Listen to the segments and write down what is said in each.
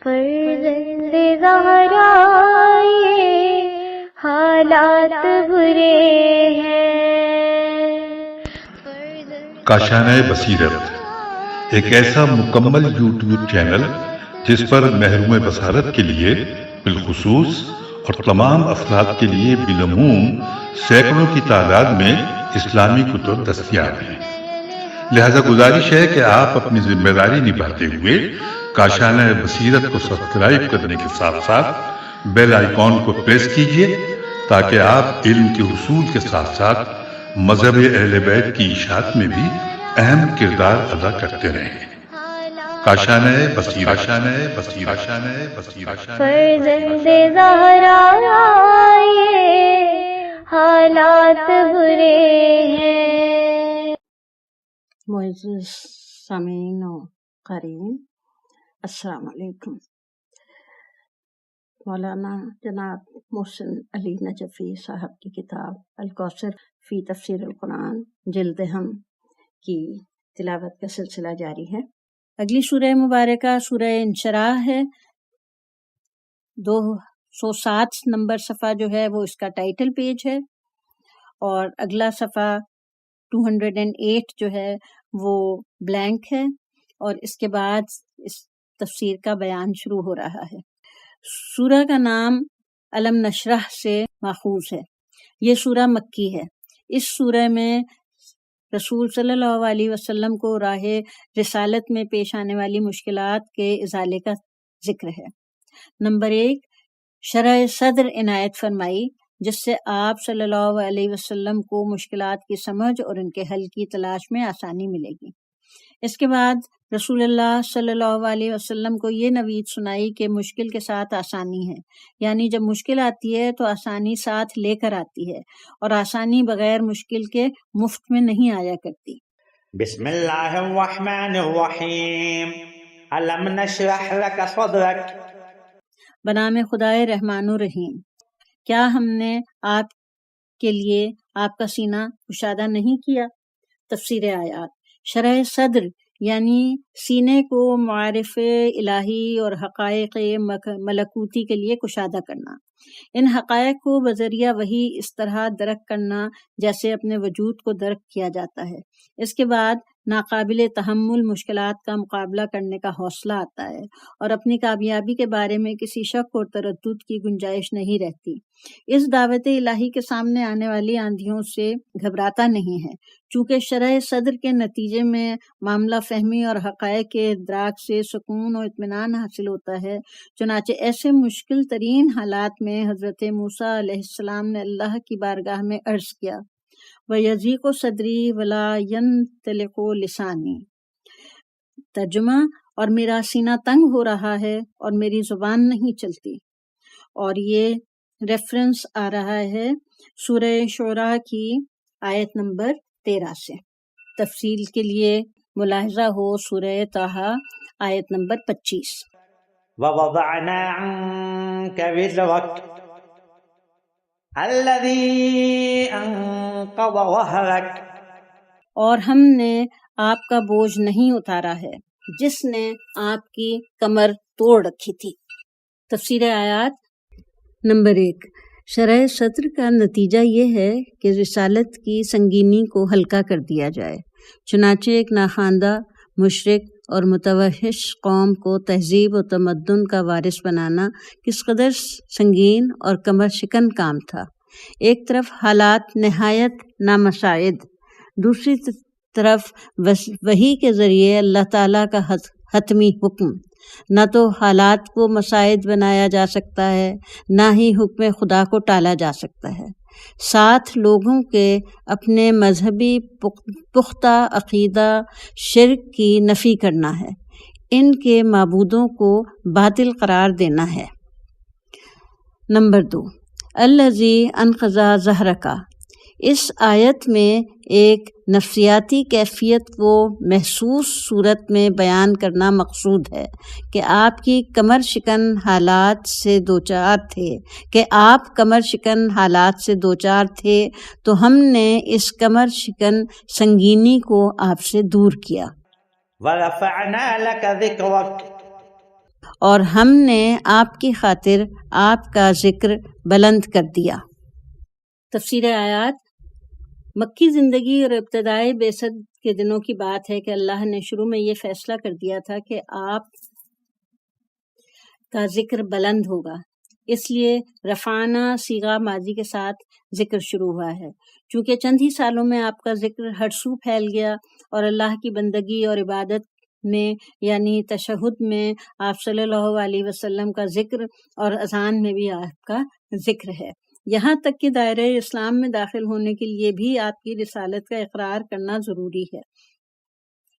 فرزند زہرا یہ حالات برے ہیں۔ کاشانہ بصیرت ایک ایسا مکمل یوٹیوب چینل جس پر محروم بصارت کے لیے بالخصوص اور تمام افراد کے لیے بالعموم سینکڑوں کی تعداد میں اسلامی کتب دستیاب ہیں۔ لہذا گزارش ہے کہ آپ اپنی ذمہ داری نبھاتے ہوئے کاشانہ بصیرت کو سبسکرائب کرنے کے ساتھ ساتھ بیل آئیکن کو پریس کیجیے تاکہ آپ علم کے حصول کے ساتھ ساتھ مذہب اہل بیت کی اشاعت میں بھی اہم کردار ادا کرتے رہیں۔ کاشانہ بصیرت۔ فرزند زہرا یہ حالات برے ہیں۔ معزز سامعین و قارئین، السلام علیکم۔ مولانا جناب محسن علی نجفی صاحب کی کتاب الکوثر فی تفسیر القرآن جلد ہم کی تلاوت کا سلسلہ جاری ہے۔ اگلی سورہ مبارکہ سورہ انشراح ہے۔ 207 نمبر صفحہ جو ہے وہ اس کا ٹائٹل پیج ہے، اور اگلا صفحہ 208 جو ہے وہ بلینک ہے، اور اس کے بعد اس تفسیر کا بیان شروع ہو رہا ہے۔ سورہ کا نام علم نشرح سے ماخوذ ہے۔ یہ سورہ مکی ہے۔ اس سورہ میں رسول صلی اللہ علیہ وسلم کو راہ رسالت میں پیش آنے والی مشکلات کے ازالے کا ذکر ہے۔ نمبر 1، شرح صدر عنایت فرمائی، جس سے آپ صلی اللہ علیہ وسلم کو مشکلات کی سمجھ اور ان کے حل کی تلاش میں آسانی ملے گی۔ اس کے بعد رسول اللہ صلی اللہ علیہ وسلم کو یہ نوید سنائی کہ مشکل کے ساتھ آسانی ہے، یعنی جب مشکل آتی ہے تو آسانی ساتھ لے کر آتی ہے، اور آسانی بغیر مشکل کے مفت میں نہیں آیا کرتی۔ بسم اللہ الرحمن الرحیم، علم نشرح لک صدرک۔ بنام خدائے رحمان الرحیم، کیا ہم نے آپ کے لیے آپ کا سینہ کشادہ نہیں کیا؟ تفسیر آیات۔ شرح صدر یعنی سینے کو معارف الہی اور حقائق ملکوتی کے لیے کشادہ کرنا، ان حقائق کو بذریعہ وحی اس طرح درک کرنا جیسے اپنے وجود کو درک کیا جاتا ہے۔ اس کے بعد ناقابل تحمل مشکلات کا مقابلہ کرنے کا حوصلہ آتا ہے، اور اپنی کامیابی کے بارے میں کسی شک اور تردد کی گنجائش نہیں رہتی۔ اس دعوت الہی کے سامنے آنے والی آندھیوں سے گھبراتا نہیں ہے، چونکہ شرح صدر کے نتیجے میں معاملہ فہمی اور حقائق کے ادراک سے سکون و اطمینان حاصل ہوتا ہے۔ چنانچہ ایسے مشکل ترین حالات میں حضرت موسیٰ علیہ السلام نے اللہ کی بارگاہ میں عرض کیا، وَيَضِيقُ صَدْرِي وَلَا يَنطَلِقُ لِسَانِي۔ ترجمہ، اور میرا سینہ تنگ ہو رہا ہے اور میری زبان نہیں چلتی۔ اور یہ ریفرنس آ رہا ہے سورہ شعراء کی آیت نمبر 13 سے۔ تفصیل کے لیے ملاحظہ ہو سورہ طٰہٰ آیت نمبر 25۔ وَوَضَعْنَا عَنكَ وِزْرَكَ الَّذِي أَنقَضَ ظَهْرَكَ۔ اور ہم نے آپ کا بوجھ نہیں اتارا ہے جس نے آپ کی کمر توڑ رکھی تھی۔ تفسیر آیات۔ نمبر 1، شرح صدر کا نتیجہ یہ ہے کہ رسالت کی سنگینی کو ہلکا کر دیا جائے۔ چنانچہ ایک ناخواندہ، مشرک اور متوحش قوم کو تہذیب و تمدن کا وارث بنانا کس قدر سنگین اور کمر شکن کام تھا۔ ایک طرف حالات نہایت نامساعد، دوسری طرف وحی کے ذریعے اللہ تعالیٰ کا حتمی حکم۔ نہ تو حالات کو مساعد بنایا جا سکتا ہے، نہ ہی حکم خدا کو ٹالا جا سکتا ہے۔ ساتھ لوگوں کے اپنے مذہبی پختہ عقیدہ شرک کی نفی کرنا ہے، ان کے معبودوں کو باطل قرار دینا ہے۔ نمبر 2، الذی انقض ظہرک۔ اس آیت میں ایک نفسیاتی کیفیت کو محسوس صورت میں بیان کرنا مقصود ہے کہ آپ کی کمر شکن حالات سے دوچار تھے تو ہم نے اس کمر شکن سنگینی کو آپ سے دور کیا۔ وَرَفَعْنَا لَكَ ذِكْرَكَ۔ اور ہم نے آپ کی خاطر آپ کا ذکر بلند کر دیا۔ تفسیر آیات۔ مکی زندگی اور ابتدائی بعثت کے دنوں کی بات ہے کہ اللہ نے شروع میں یہ فیصلہ کر دیا تھا کہ آپ کا ذکر بلند ہوگا، اس لیے رفعنا صیغہ ماضی کے ساتھ ذکر شروع ہوا ہے۔ چونکہ چند ہی سالوں میں آپ کا ذکر ہر سو پھیل گیا اور اللہ کی بندگی اور عبادت میں یعنی تشہد میں آپ صلی اللہ علیہ وسلم کا ذکر اور اذان میں بھی آپ کا ذکر ہے، یہاں تک کہ دائرہ اسلام میں داخل ہونے کے لیے بھی آپ کی رسالت کا اقرار کرنا ضروری ہے۔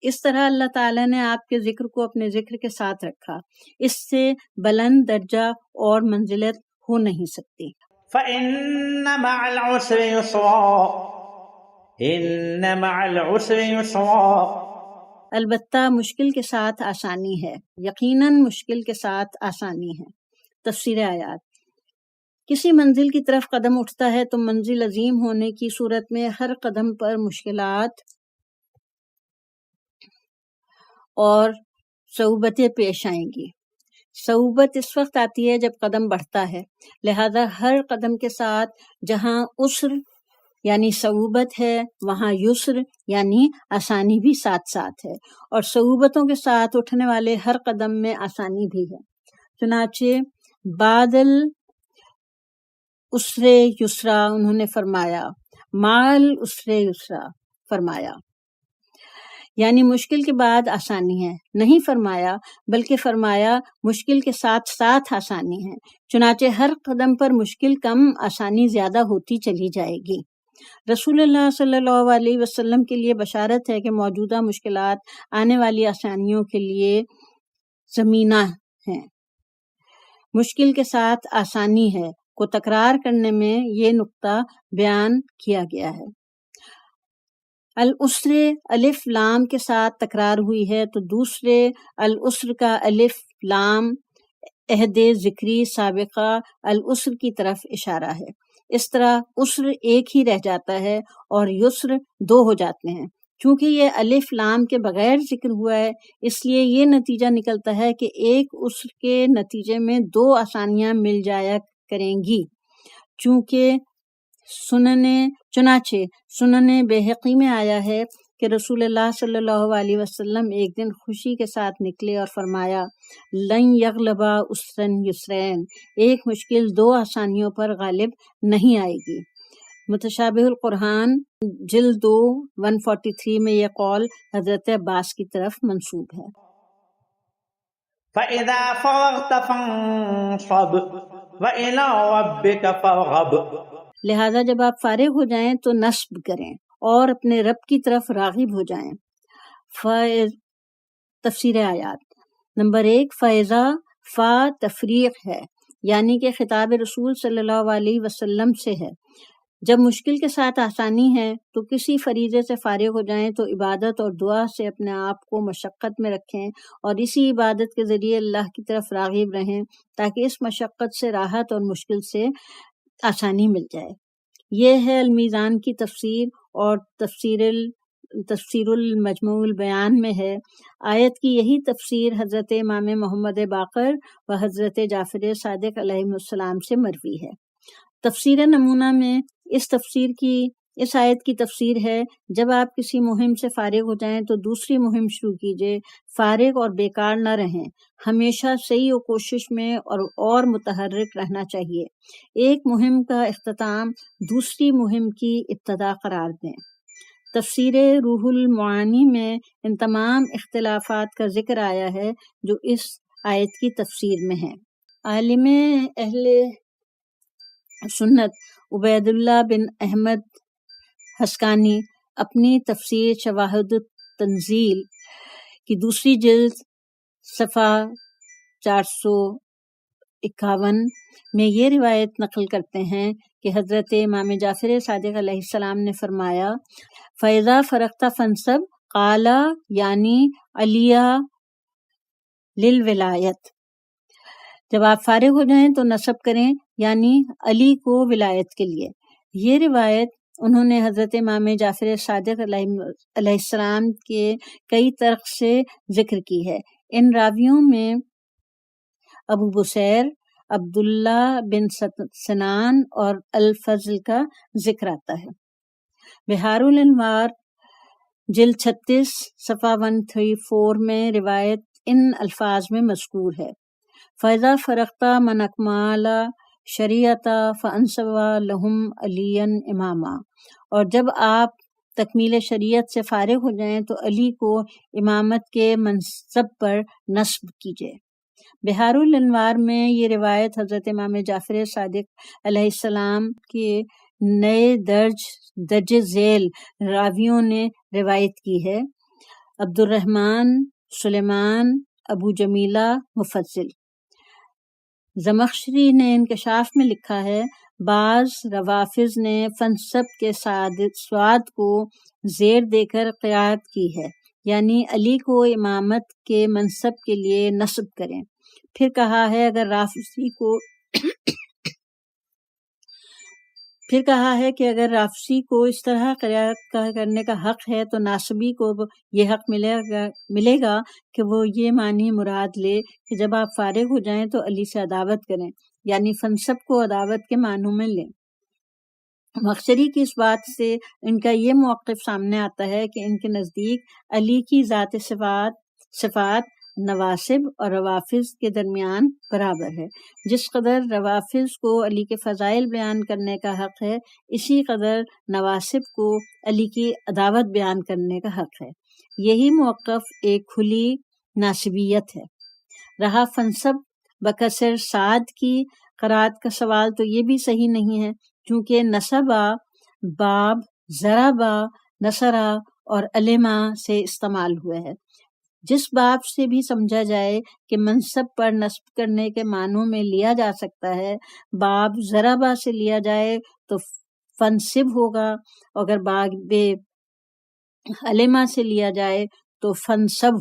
اس طرح اللہ تعالیٰ نے آپ کے ذکر کو اپنے ذکر کے ساتھ رکھا، اس سے بلند درجہ اور منزلت ہو نہیں سکتی۔ فإن مع العسر يسرا إن مع العسر يسرا، البتہ مشکل کے ساتھ آسانی ہے، یقیناً مشکل کے ساتھ آسانی ہے۔ تفسیر آیات۔ کسی منزل کی طرف قدم اٹھتا ہے تو منزل عظیم ہونے کی صورت میں ہر قدم پر مشکلات اور صعوبتیں پیش آئیں گی۔ صعوبت اس وقت آتی ہے جب قدم بڑھتا ہے، لہذا ہر قدم کے ساتھ جہاں عسر یعنی صعوبت ہے وہاں یسر یعنی آسانی بھی ساتھ ساتھ ہے، اور صعوبتوں کے ساتھ اٹھنے والے ہر قدم میں آسانی بھی ہے۔ چنانچہ بادل اسرے یسرا انہوں نے فرمایا، مال اسرے یسرا فرمایا، یعنی مشکل کے بعد آسانی ہے، نہیں فرمایا بلکہ فرمایا مشکل کے ساتھ ساتھ آسانی ہے۔ چنانچہ ہر قدم پر مشکل کم آسانی زیادہ ہوتی چلی جائے گی۔ رسول اللہ صلی اللہ علیہ وسلم کے لیے بشارت ہے کہ موجودہ مشکلات آنے والی آسانیوں کے لیے زمینہ ہیں۔ مشکل کے ساتھ آسانی ہے کو تکرار کرنے میں یہ نقطہ بیان کیا گیا ہے۔ العسر الف لام کے ساتھ تکرار ہوئی ہے تو دوسرے العسر کا الف لام عہد ذکری سابقہ العسر کی طرف اشارہ ہے۔ اس طرح عسر ایک ہی رہ جاتا ہے اور یسر دو ہو جاتے ہیں۔ چونکہ یہ الف لام کے بغیر ذکر ہوا ہے، اس لیے یہ نتیجہ نکلتا ہے کہ ایک عسر کے نتیجے میں دو آسانیاں مل جایا کریں گی۔ چنانچہ سنن بہقی میں آیا ہے کہ رسول اللہ صلی اللہ علیہ وسلم ایک دن خوشی کے ساتھ نکلے اور فرمایا، لن یغلبا عسرن یسرین، ایک مشکل دو آسانیوں پر غالب نہیں آئے گی۔ متشابہ القرآن جلد 2 143 میں یہ قول حضرت عباس کی طرف منسوب ہے۔ فإذا فرغت فانصب وإلى ربك فارغب، لہذا جب آپ فارغ ہو جائیں تو نصب کریں اور اپنے رب کی طرف راغب ہو جائیں۔ تفسیر آیات۔ نمبر 1، فیضا فا تفریق ہے، یعنی کہ خطاب رسول صلی اللہ علیہ وسلم سے ہے۔ جب مشکل کے ساتھ آسانی ہے تو کسی فریضے سے فارغ ہو جائیں تو عبادت اور دعا سے اپنے آپ کو مشقت میں رکھیں اور اسی عبادت کے ذریعے اللہ کی طرف راغب رہیں تاکہ اس مشقت سے راحت اور مشکل سے آسانی مل جائے۔ یہ ہے المیزان کی تفسیر، اور تفسیر المجموع البیان میں ہے۔ آیت کی یہی تفسیر حضرت امام محمد باقر و حضرت جعفر صادق علیہ السلام سے مروی ہے۔ تفسیر نمونہ میں اس آیت کی تفسیر ہے، جب آپ کسی مہم سے فارغ ہو جائیں تو دوسری مہم شروع کیجیے، فارغ اور بیکار نہ رہیں، ہمیشہ صحیح و کوشش میں اور متحرک رہنا چاہیے۔ ایک مہم کا اختتام دوسری مہم کی ابتدا قرار دیں۔ تفسیر روح المعانی میں ان تمام اختلافات کا ذکر آیا ہے جو اس آیت کی تفسیر میں ہیں۔ عالم اہل سنت عبید اللہ بن احمد حسکانی اپنی تفسیر شواہد التنزیل کی دوسری جلد صفحہ 451 میں یہ روایت نقل کرتے ہیں کہ حضرت امام جعفر صادق علیہ السلام نے فرمایا، فَإِذَا فَرَغْتَ فَانْصَبْ قَالَ یعنی علیہ للولایت، جب آپ فارغ ہو جائیں تو نصب کریں یعنی علی کو ولایت کے لیے۔ یہ روایت انہوں نے حضرت امام جعفر صادق علیہ السلام کے کئی طرق سے ذکر کی ہے۔ ان راویوں میں ابو بصیر، عبداللہ بن سنان اور الفضل کا ذکر آتا ہے۔ بحار الانوار جلد 36 صفحہ 134 میں روایت ان الفاظ میں مذکور ہے: فَإِذَا فَرَغْتَ مِنْ أَكْمَالِ شَرِيعَةٍ فَأَنْصِبْ لَهُمْ عَلِيًّا إِمَامًا، اور جب آپ تکمیل شریعت سے فارغ ہو جائیں تو علی کو امامت کے منصب پر نصب کیجیے۔ بحار الانوار میں یہ روایت حضرت امام جعفر صادق علیہ السلام کے نئے درج ذیل راویوں نے روایت کی ہے: عبد الرحمن، سلیمان، ابو جمیلہ، مفضل۔ زمخشری نے انکشاف میں لکھا ہے: بعض روافظ نے فنسب کے سواد کو زیر دے کر قرات کی ہے، یعنی علی کو امامت کے منصب کے لیے نصب کریں۔ پھر کہا ہے کہ اگر رافضی کو اس طرح قرات کرنے کا حق ہے تو ناصبی کو یہ حق ملے گا کہ وہ یہ معنی مراد لے کہ جب آپ فارغ ہو جائیں تو علی سے عداوت کریں، یعنی فنسب کو عداوت کے معنوں میں لیں۔ مخشری کی اس بات سے ان کا یہ موقف سامنے آتا ہے کہ ان کے نزدیک علی کی ذات صفات نواسب اور روافظ کے درمیان برابر ہے۔ جس قدر روافظ کو علی کے فضائل بیان کرنے کا حق ہے، اسی قدر نواسب کو علی کی عداوت بیان کرنے کا حق ہے۔ یہی موقف ایک کھلی ناسبیت ہے۔ رہا فنسب بکثر سعد کی قرات کا سوال تو یہ بھی صحیح نہیں ہے، چونکہ نصبہ باب، ضربہ، نصرہ اور علما سے استعمال ہوا ہے۔ جس باب سے بھی سمجھا جائے کہ منصب پر نصب کرنے کے معنوں میں لیا جا سکتا ہے، باب ضربہ سے لیا جائے تو فنصب ہوگا، اگر باب علما سے لیا جائے تو فنصب